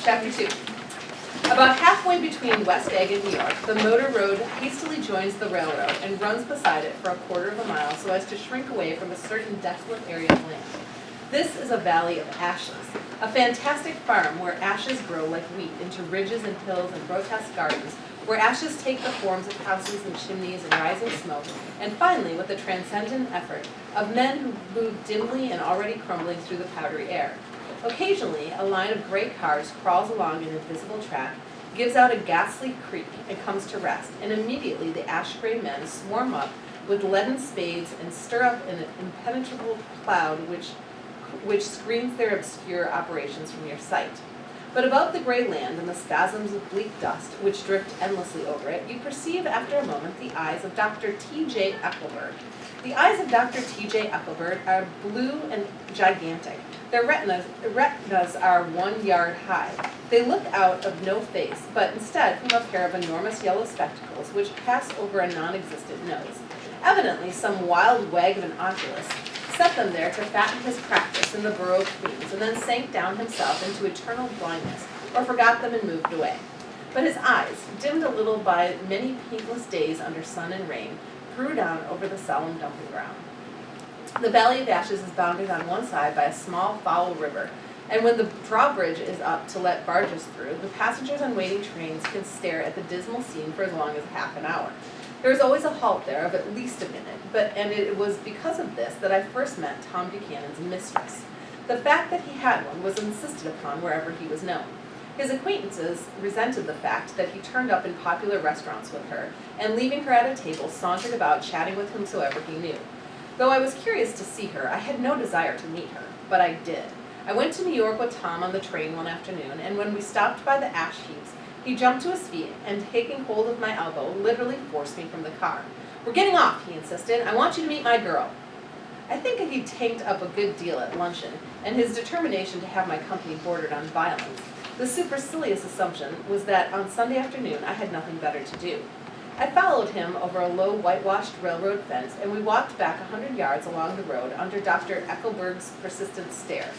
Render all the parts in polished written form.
Chapter 2. About halfway between West Egg and New York, the motor road hastily joins the railroad and runs beside it for a quarter of a mile so as to shrink away from a certain desolate area of land. This is a valley of ashes, a fantastic farm where ashes grow like wheat into ridges and hills and grotesque gardens, where ashes take the forms of houses and chimneys and rising smoke, and finally with the transcendent effort of men who move dimly and already crumbling through the powdery air. Occasionally, a line of gray cars crawls along an invisible track, gives out a ghastly creak, and comes to rest, and immediately the ash-gray men swarm up with leaden spades and stir up an impenetrable cloud which screens their obscure operations from your sight. But above the gray land and the spasms of bleak dust which drift endlessly over it, you perceive after a moment the eyes of Dr. Tj Eckelberg. The eyes of Dr. Tj Eckelberg are blue and gigantic. Their retinas are 1 yard high. They look out of no face, but instead from a pair of enormous yellow spectacles which pass over a non-existent nose. Evidently some wild wag of an oculist set them there to fatten his practice in the borough of Queens, and then sank down himself into eternal blindness, or forgot them and moved away. But his eyes, dimmed a little by many painless days under sun and rain, grew down over the solemn dumping ground. The Valley of Ashes is bounded on one side by a small, foul river, and when the drawbridge is up to let barges through, the passengers on waiting trains can stare at the dismal scene for as long as half an hour. There is always a halt there of at least a minute, and it was because of this that I first met Tom Buchanan's mistress. The fact that he had one was insisted upon wherever he was known. His acquaintances resented the fact that he turned up in popular restaurants with her, and leaving her at a table, sauntered about chatting with whomsoever he knew. Though I was curious to see her, I had no desire to meet her, but I did. I went to New York with Tom on the train one afternoon, and when we stopped by the ash heaps, he jumped to his feet and, taking hold of my elbow, literally forced me from the car. "We're getting off," he insisted. "I want you to meet my girl." I think he tanked up a good deal at luncheon, and his determination to have my company bordered on violence. The supercilious assumption was that on Sunday afternoon I had nothing better to do. I followed him over a low whitewashed railroad fence, and we walked back 100 yards along the road under Dr. Eckelberg's persistent stare.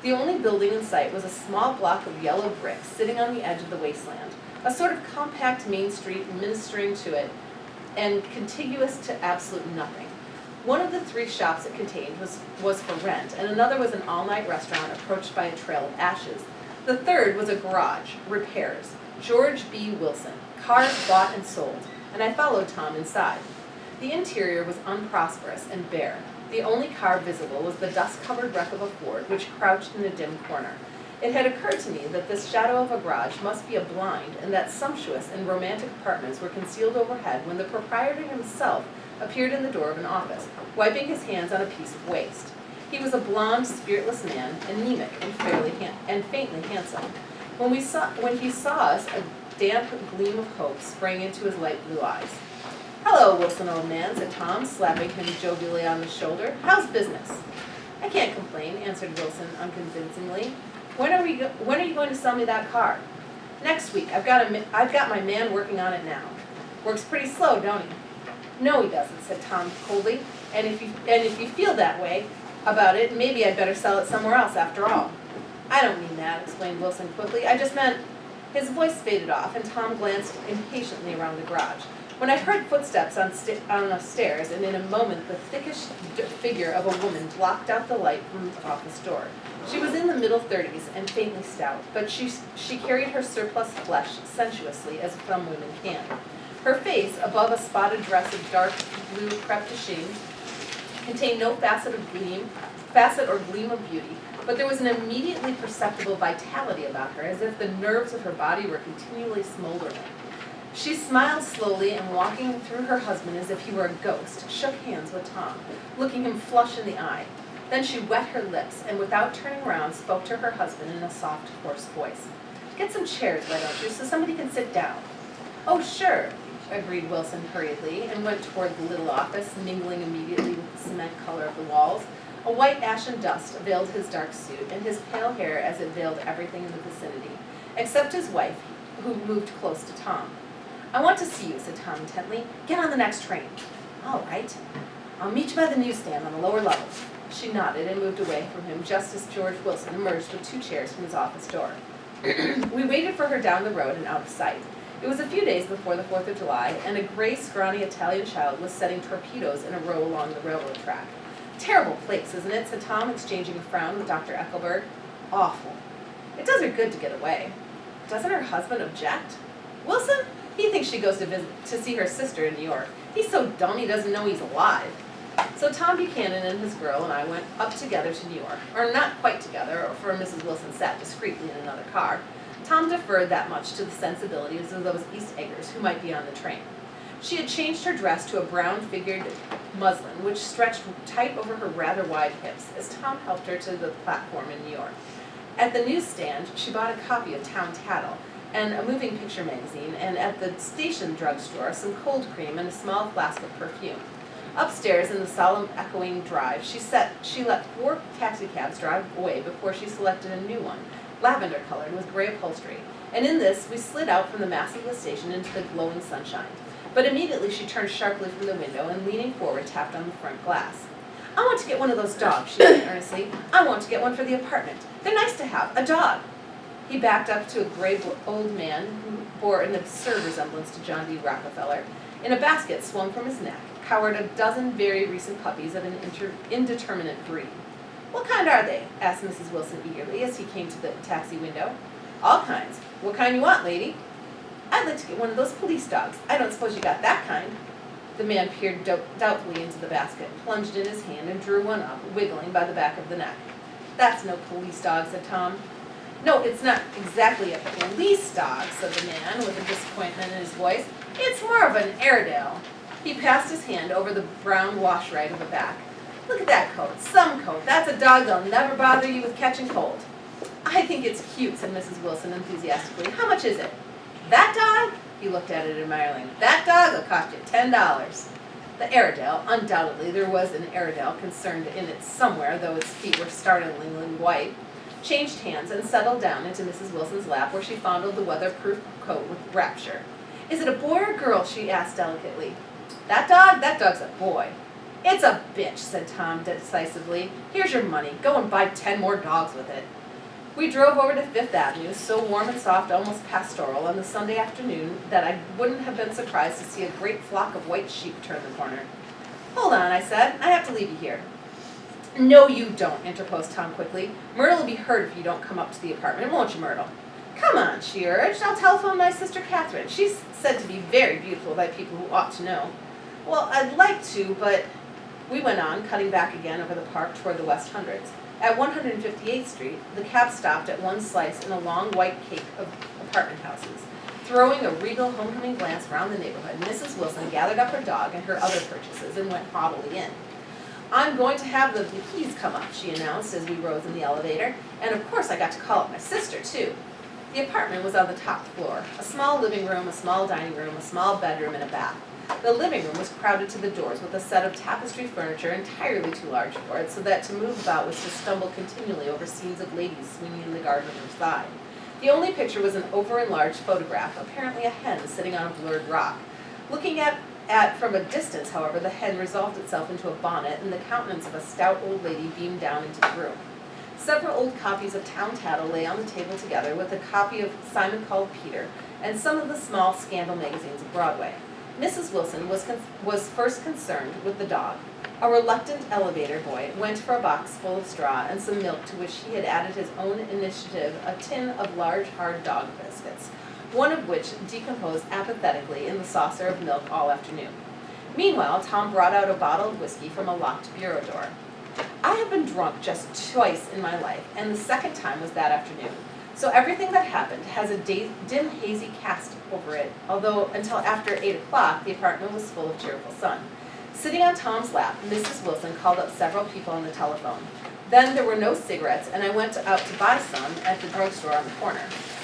The only building in sight was a small block of yellow brick sitting on the edge of the wasteland, a sort of compact main street ministering to it and contiguous to absolute nothing. One of the 3 shops it contained was for rent, and another was an all-night restaurant approached by a trail of ashes. The third was a garage, repairs, George B. Wilson, cars bought and sold, and I followed Tom inside. The interior was unprosperous and bare. The only car visible was the dust-covered wreck of a Ford, which crouched in a dim corner. It had occurred to me that this shadow of a garage must be a blind, and that sumptuous and romantic apartments were concealed overhead when the proprietor himself appeared in the door of an office, wiping his hands on a piece of waste. He was a blond, spiritless man, anemic and faintly handsome. When he saw us, a damp gleam of hope sprang into his light blue eyes. "Hello, Wilson, old man," said Tom, slapping him jovially on the shoulder. "How's business?" "I can't complain," answered Wilson unconvincingly. When are you going to sell me that car?" "Next week. I've got my man working on it now." "Works pretty slow, don't he?" "No, he doesn't," said Tom coldly. And if you feel that way about it, maybe I'd better sell it somewhere else after all." "I don't mean that," explained Wilson quickly. "I just meant—" His voice faded off, and Tom glanced impatiently around the garage. When I heard footsteps on the stairs, and in a moment the thickish figure of a woman blocked out the light from the office door. She was in the middle 30s and faintly stout, but she carried her surplus flesh sensuously, as some women can. Her face, above a spotted dress of dark blue crepe de chine, contained no facet or gleam of beauty, but there was an immediately perceptible vitality about her, as if the nerves of her body were continually smoldering. She smiled slowly, and walking through her husband as if he were a ghost, shook hands with Tom, looking him flush in the eye. Then she wet her lips, and without turning around, spoke to her husband in a soft, hoarse voice. "Get some chairs, why don't you, so somebody can sit down?" "Oh, sure," agreed Wilson hurriedly, and went toward the little office, mingling immediately with the cement color of the walls. A white ashen dust veiled his dark suit, and his pale hair as it veiled everything in the vicinity, except his wife, who moved close to Tom. "I want to see you," said Tom intently. "Get on the next train." "All right. I'll meet you by the newsstand on the lower level." She nodded and moved away from him just as George Wilson emerged with 2 chairs from his office door. We waited for her down the road and out of sight. It was a few days before the 4th of July, and a gray, scrawny Italian child was setting torpedoes in a row along the railroad track. Terrible place, isn't it? Said Tom, exchanging a frown with Dr. Eckelberg. Awful. It does her good to get away. Doesn't her husband object? Wilson? He thinks she goes to see her sister in New York. He's so dumb he doesn't know he's alive. So Tom Buchanan and his girl and I went up together to New York. Or not quite together, for Mrs. Wilson sat discreetly in another car. Tom deferred that much to the sensibilities of those East Eggers who might be on the train. She had changed her dress to a brown-figured muslin, which stretched tight over her rather wide hips, as Tom helped her to the platform in New York. At the newsstand, she bought a copy of Town Tattle and a moving picture magazine, and at the station drugstore, some cold cream and a small flask of perfume. Upstairs in the solemn echoing drive, she let 4 taxicabs drive away before she selected a new one, lavender-colored with gray upholstery, and in this we slid out from the mass of the station into the glowing sunshine. But immediately she turned sharply from the window and, leaning forward, tapped on the front glass. "I want to get one of those dogs," she said earnestly. "I want to get one for the apartment. They're nice to have, a dog." He backed up to a gray old man who bore an absurd resemblance to John D. Rockefeller. In a basket swung from his neck cowered a dozen very recent puppies of an indeterminate breed. "What kind are they?" asked Mrs. Wilson eagerly as he came to the taxi window. "All kinds. What kind you want, lady?" "I'd like to get one of those police dogs. I don't suppose you got that kind." The man peered doubtfully into the basket, plunged in his hand, and drew one up, wiggling by the back of the neck. "That's no police dog," said Tom. "No, it's not exactly a police dog," said the man, with a disappointment in his voice. "It's more of an Airedale." He passed his hand over the brown wash rag of the back. "Look at that coat. Some coat. That's a dog that'll never bother you with catching cold." "I think it's cute," said Mrs. Wilson enthusiastically. "How much is it?" "That dog?" He looked at it admiringly. "That dog will cost you $10. The Airedale, undoubtedly there was an Airedale concerned in it somewhere, though its feet were startlingly white, changed hands and settled down into Mrs. Wilson's lap, where she fondled the weatherproof coat with rapture. "Is it a boy or girl?" she asked delicately. That dog's a boy." "It's a bitch," said Tom decisively. "Here's your money. Go and buy 10 more dogs with it." We drove over to Fifth Avenue, so warm and soft, almost pastoral, on the Sunday afternoon that I wouldn't have been surprised to see a great flock of white sheep turn the corner. "Hold on," I said. "I have to leave you here." "No, you don't," interposed Tom quickly. "Myrtle will be hurt if you don't come up to the apartment, won't you, Myrtle?" "Come on," she urged. "I'll telephone my sister Catherine. She's said to be very beautiful by people who ought to know." "Well, I'd like to, but—" We went on, cutting back again over the park toward the West Hundreds. At 158th Street, the cab stopped at one slice in a long white cake of apartment houses. Throwing a regal homecoming glance round the neighborhood, Mrs. Wilson gathered up her dog and her other purchases and went haughtily in. "I'm going to have the keys come up," she announced as we rose in the elevator, "and of course I got to call up my sister, too." The apartment was on the top floor. A small living room, a small dining room, a small bedroom, and a bath. The living room was crowded to the doors with a set of tapestry furniture entirely too large for it, so that to move about was to stumble continually over scenes of ladies swinging in the garden at her side. The only picture was an over-enlarged photograph, apparently a hen sitting on a blurred rock. Looking at from a distance, however, the hen resolved itself into a bonnet, and the countenance of a stout old lady beamed down into the room. Several old copies of Town Tattle lay on the table together with a copy of Simon Called Peter and some of the small scandal magazines of Broadway. Mrs. Wilson was first concerned with the dog. A reluctant elevator boy went for a box full of straw and some milk, to which he had added his own initiative a tin of large hard dog biscuits, one of which decomposed apathetically in the saucer of milk all afternoon. Meanwhile, Tom brought out a bottle of whiskey from a locked bureau door. I have been drunk just twice in my life, and the second time was that afternoon. So everything that happened has a dim, hazy cast over it, although until after 8 o'clock, the apartment was full of cheerful sun. Sitting on Tom's lap, Mrs. Wilson called up several people on the telephone. Then there were no cigarettes, and I went out to buy some at the drugstore on the corner.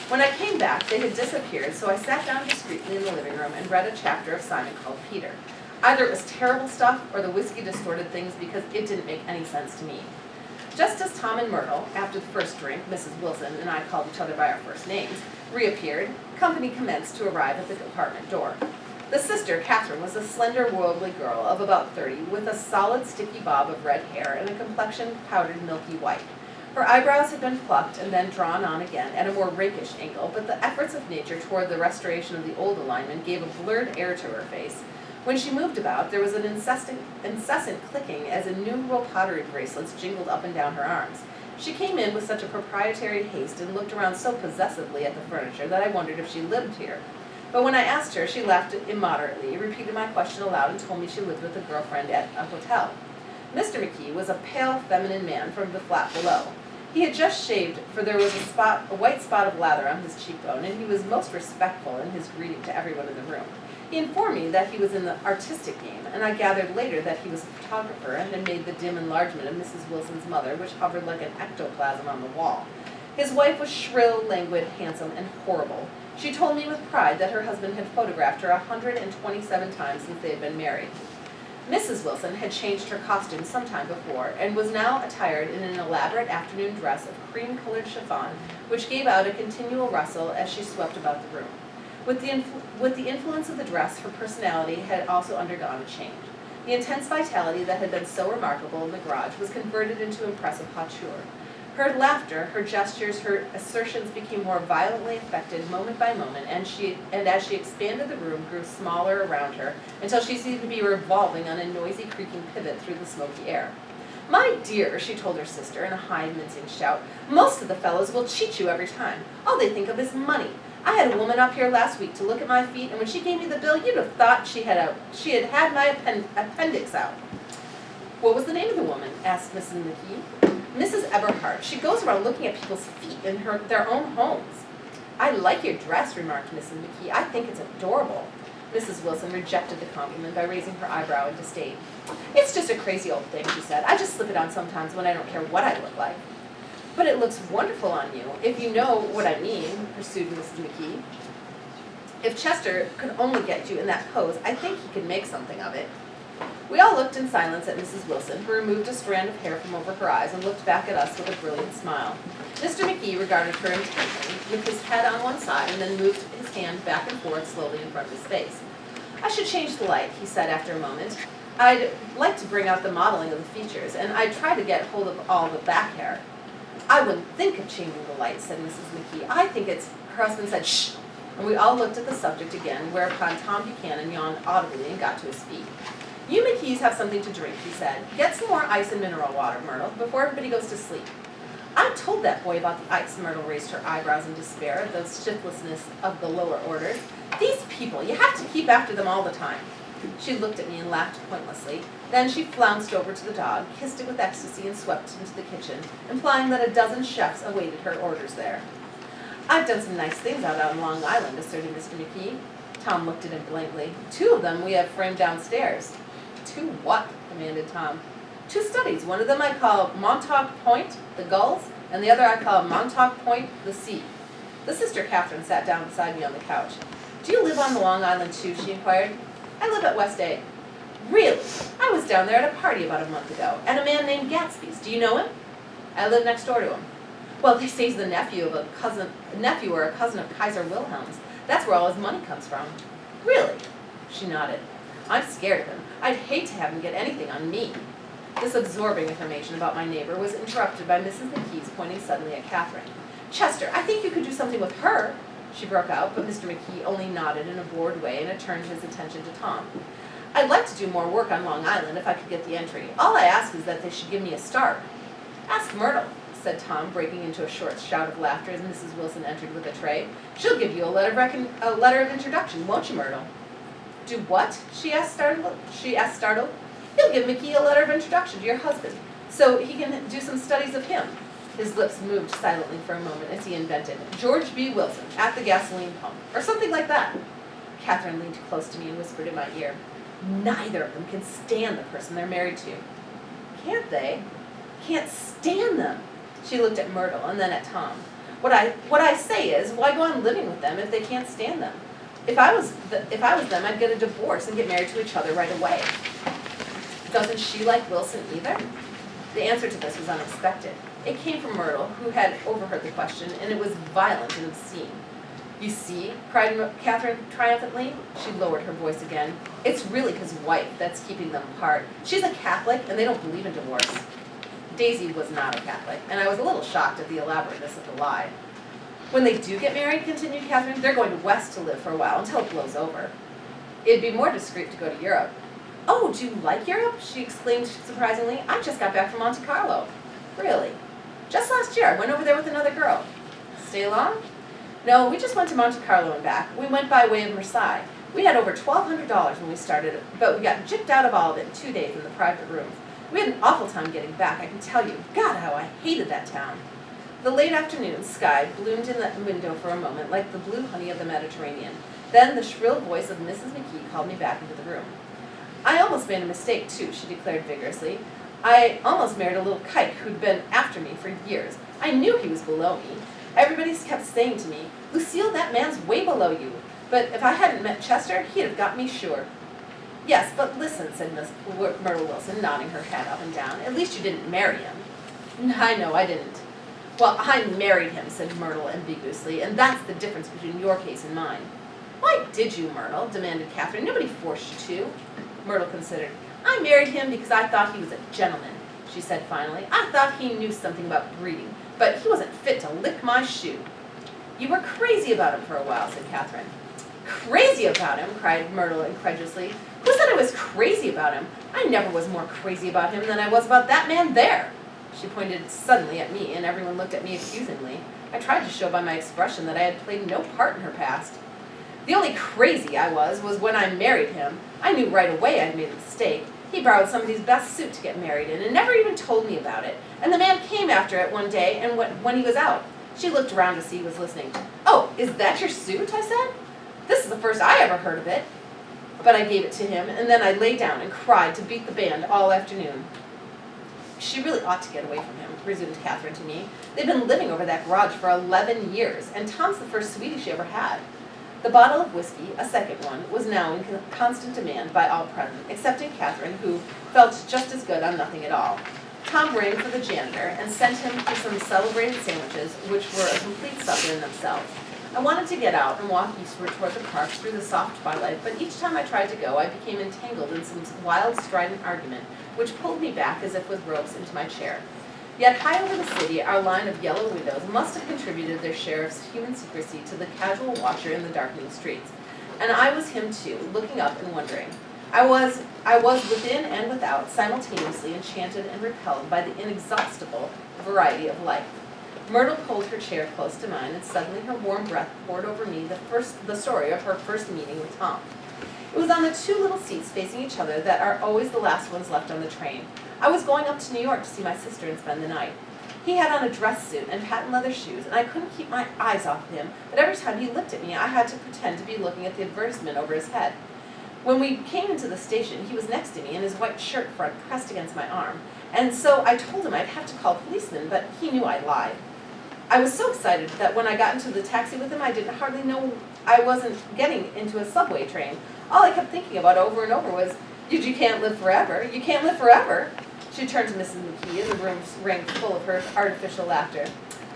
When I came back, they had disappeared, so I sat down discreetly in the living room and read a chapter of Simon Called Peter. Either it was terrible stuff, or the whiskey distorted things because it didn't make any sense to me. Just as Tom and Myrtle, after the first drink, Mrs. Wilson and I called each other by our first names, reappeared, company commenced to arrive at the apartment door. The sister, Catherine, was a slender, worldly girl of about 30, with a solid, sticky bob of red hair and a complexion powdered milky white. Her eyebrows had been plucked and then drawn on again at a more rakish angle, but the efforts of nature toward the restoration of the old alignment gave a blurred air to her face. When she moved about, there was an incessant clicking as innumerable pottery bracelets jingled up and down her arms. She came in with such a proprietary haste and looked around so possessively at the furniture that I wondered if she lived here. But when I asked her, she laughed immoderately, repeated my question aloud, and told me she lived with a girlfriend at a hotel. Mr. McKee was a pale, feminine man from the flat below. He had just shaved, for there was a white spot of lather on his cheekbone, and he was most respectful in his greeting to everyone in the room. He informed me that he was in the artistic game, and I gathered later that he was a photographer and had made the dim enlargement of Mrs. Wilson's mother, which hovered like an ectoplasm on the wall. His wife was shrill, languid, handsome, and horrible. She told me with pride that her husband had photographed her 127 times since they had been married. Mrs. Wilson had changed her costume some time before, and was now attired in an elaborate afternoon dress of cream-colored chiffon, which gave out a continual rustle as she swept about the room. With the influence of the dress, her personality had also undergone a change. The intense vitality that had been so remarkable in the garage was converted into impressive hauteur. Her laughter, her gestures, her assertions became more violently affected moment by moment, and as she expanded the room, grew smaller around her, until she seemed to be revolving on a noisy creaking pivot through the smoky air. "My dear," she told her sister in a high, mincing shout, "most of the fellows will cheat you every time. All they think of is money. I had a woman up here last week to look at my feet, and when she gave me the bill, you'd have thought she had my appendix out." "What was the name of the woman?" asked Mrs. McKee. "Mrs. Eberhardt. She goes around looking at people's feet in their own homes." "I like your dress," remarked Mrs. McKee. "I think it's adorable." Mrs. Wilson rejected the compliment by raising her eyebrow in disdain. "It's just a crazy old thing," she said. "I just slip it on sometimes when I don't care what I look like." "But it looks wonderful on you, if you know what I mean," pursued Mrs. McKee. "If Chester could only get you in that pose, I think he could make something of it." We all looked in silence at Mrs. Wilson, who removed a strand of hair from over her eyes and looked back at us with a brilliant smile. Mr. McKee regarded her intently, with his head on one side, and then moved his hand back and forth slowly in front of his face. "I should change the light," he said after a moment. "I'd like to bring out the modeling of the features, and I'd try to get hold of all the back hair." "I wouldn't think of changing the light," said Mrs. McKee. "I think it's—" Her husband said, "Shh!" And we all looked at the subject again, whereupon Tom Buchanan yawned audibly and got to his feet. "You McKees have something to drink," he said. "Get some more ice and mineral water, Myrtle, before everybody goes to sleep." "I told that boy about the ice," Myrtle raised her eyebrows in despair at the shiftlessness of the lower orders. "These people, you have to keep after them all the time." She looked at me and laughed pointlessly. Then she flounced over to the dog, kissed it with ecstasy, and swept into the kitchen, implying that a dozen chefs awaited her orders there. "I've done some nice things out on Long Island," asserted Mr. McKee. Tom looked at him blankly. "2 of them we have framed downstairs." "2 what?" demanded Tom. "2 studies. One of them I call Montauk Point, the gulls, and the other I call Montauk Point, the sea." The sister Catherine sat down beside me on the couch. "Do you live on Long Island too?" she inquired. "I live at West Egg." "Really? I was down there at a party about a month ago, and a man named Gatsby's. Do you know him?" "I live next door to him." "Well, they say he's the nephew or a cousin of Kaiser Wilhelm's. That's where all his money comes from." "Really?" She nodded. "I'm scared of him. I'd hate to have him get anything on me." This absorbing information about my neighbor was interrupted by Mrs. McKee's pointing suddenly at Catherine. "Chester, I think you could do something with her," she broke out, but Mr. McKee only nodded in a bored way and turned his attention to Tom. "I'd like to do more work on Long Island if I could get the entry. All I ask is that they should give me a start." "Ask Myrtle," said Tom, breaking into a short shout of laughter as Mrs. Wilson entered with a tray. "She'll give you a letter of introduction, won't you, Myrtle?" "Do what?" she asked startled. "You'll give McKee a letter of introduction to your husband, so he can do some studies of him." His lips moved silently for a moment as he invented, "George B. Wilson, at the gasoline pump," or something like that. Catherine leaned close to me and whispered in my ear, "Neither of them can stand the person they're married to." "Can't they?" "Can't stand them." She looked at Myrtle and then at Tom. What I say is, why go on living with them if they can't stand them? If I was them, I'd get a divorce and get married to each other right away." "Doesn't she like Wilson either?" The answer to this was unexpected. It came from Myrtle, who had overheard the question, and it was violent and obscene. "You see," cried Catherine triumphantly. She lowered her voice again. "It's really his wife that's keeping them apart. She's a Catholic, and they don't believe in divorce." Daisy was not a Catholic, and I was a little shocked at the elaborateness of the lie. When they do get married, continued Catherine, they're going west to live for a while until it blows over. It'd be more discreet to go to Europe. Oh, do you like Europe? She exclaimed surprisingly. I just got back from Monte Carlo. Really? Just last year, I went over there with another girl. Stay long? No, we just went to Monte Carlo and back. We went by way of Versailles. We had over $1,200 when we started, but we got gypped out of all of it in 2 days in the private rooms. We had an awful time getting back, I can tell you. God, how I hated that town. The late afternoon sky bloomed in the window for a moment like the blue honey of the Mediterranean. Then the shrill voice of Mrs. McKee called me back into the room. I almost made a mistake, too, she declared vigorously. I almost married a little kike who'd been after me for years. I knew he was below me. Everybody kept saying to me, Lucille, that man's way below you. But if I hadn't met Chester, he'd have got me sure. Yes, but listen, said Miss Myrtle Wilson, nodding her head up and down. At least you didn't marry him. I know, I didn't. Well, I married him, said Myrtle ambiguously, and that's the difference between your case and mine. Why did you, Myrtle? Demanded Catherine. Nobody forced you to. Myrtle considered. I married him because I thought he was a gentleman, she said finally. I thought he knew something about breeding, but he wasn't fit to lick my shoe. You were crazy about him for a while, said Catherine. Crazy about him? Cried Myrtle incredulously. Who said I was crazy about him? I never was more crazy about him than I was about that man there. She pointed suddenly at me, and everyone looked at me accusingly. I tried to show by my expression that I had played no part in her past. The only crazy I was when I married him. I knew right away I'd made a mistake. He borrowed somebody's best suit to get married in and never even told me about it. And the man came after it one day and when he was out. She looked around to see he was listening. Oh, is that your suit? I said. This is the first I ever heard of it. But I gave it to him, and then I lay down and cried to beat the band all afternoon. She really ought to get away from him, resumed Catherine to me. They've been living over that garage for 11 years, and Tom's the first sweetie she ever had. The bottle of whiskey, a second one, was now in constant demand by all present, excepting Catherine, who felt just as good on nothing at all. Tom rang for the janitor and sent him for some celebrated sandwiches, which were a complete supper in themselves. I wanted to get out and walk eastward toward the park through the soft twilight, but each time I tried to go, I became entangled in some wild, strident argument, which pulled me back as if with ropes into my chair. Yet high over the city, our line of yellow windows must have contributed their share of human secrecy to the casual watcher in the darkening streets. And I was him too, looking up and wondering. I was within and without, simultaneously enchanted and repelled by the inexhaustible variety of life. Myrtle pulled her chair close to mine, and suddenly her warm breath poured over me the story of her first meeting with Tom. It was on the two little seats facing each other that are always the last ones left on the train. I was going up to New York to see my sister and spend the night. He had on a dress suit and patent leather shoes, and I couldn't keep my eyes off of him, but every time he looked at me, I had to pretend to be looking at the advertisement over his head. When we came into the station, he was next to me, and his white shirt front pressed against my arm, and so I told him I'd have to call a policeman, but he knew I lied. I was so excited that when I got into the taxi with him, I didn't hardly know I wasn't getting into a subway train. All I kept thinking about over and over was, you can't live forever. You can't live forever. She turned to Mrs. McKee as the room rang full of her artificial laughter.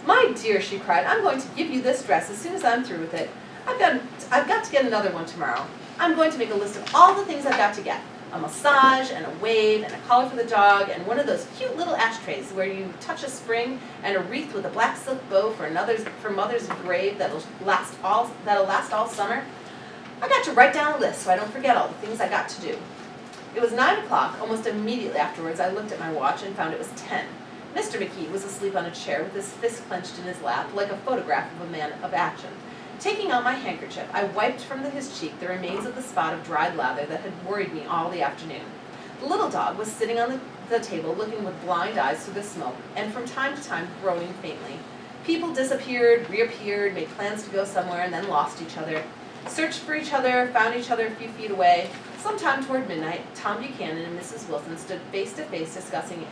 My dear, she cried, I'm going to give you this dress as soon as I'm through with it. I've got to get another one tomorrow. I'm going to make a list of all the things I've got to get. A massage, and a wave, and a collar for the dog, and one of those cute little ashtrays where you touch a spring, and a wreath with a black silk bow for mother's grave that'll last all summer. I got to write down a list so I don't forget all the things I got to do. It was 9 o'clock. Almost immediately afterwards, I looked at my watch and found it was 10. Mr. McKee was asleep on a chair with his fist clenched in his lap, like a photograph of a man of action. Taking out my handkerchief, I wiped from his cheek the remains of the spot of dried lather that had worried me all the afternoon. The little dog was sitting on the table looking with blind eyes through the smoke, and from time to time groaning faintly. People disappeared, reappeared, made plans to go somewhere, and then lost each other. Searched for each other, found each other a few feet away. Sometime toward midnight, Tom Buchanan and Mrs. Wilson stood face to face discussing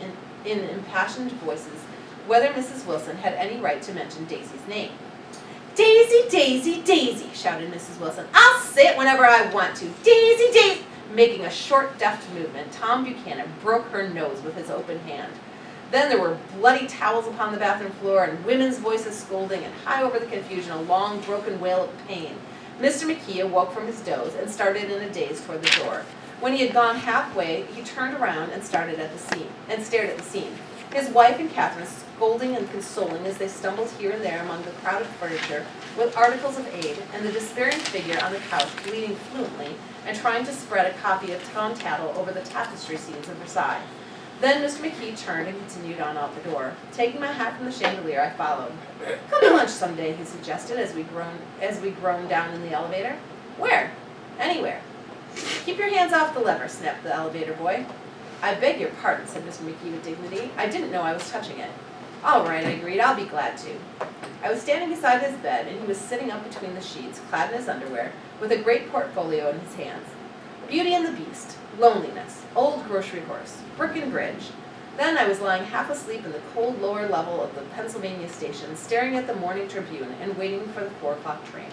in impassioned voices whether Mrs. Wilson had any right to mention Daisy's name. Daisy, Daisy, Daisy, shouted Mrs. Wilson. I'll say it whenever I want to. Daisy, Daisy. Making a short, deft movement, Tom Buchanan broke her nose with his open hand. Then there were bloody towels upon the bathroom floor and women's voices scolding, and high over the confusion a long, broken wail of pain. Mr. McKee awoke from his doze and started in a daze toward the door. When he had gone halfway, he turned around and stared at the scene. his wife and Catherine scolding and consoling as they stumbled here and there among the crowded furniture with articles of aid, and the despairing figure on the couch bleeding fluently and trying to spread a copy of Tom Tattle over the tapestry scenes of Versailles. Then Mr. McKee turned and continued on out the door. Taking my hat from the chandelier, I followed. "Come to lunch someday," he suggested as we groaned down in the elevator. "Where?" "Anywhere." "Keep your hands off the lever," snapped the elevator boy. "I beg your pardon," said Mr. McKee with dignity. "I didn't know I was touching it." "All right," I agreed. "I'll be glad to." I was standing beside his bed, and he was sitting up between the sheets, clad in his underwear, with a great portfolio in his hands. Beauty and the Beast, Loneliness, Old Grocery Horse, Brick and Bridge. Then I was lying half asleep in the cold lower level of the Pennsylvania station, staring at the Morning Tribune and waiting for the 4 o'clock train.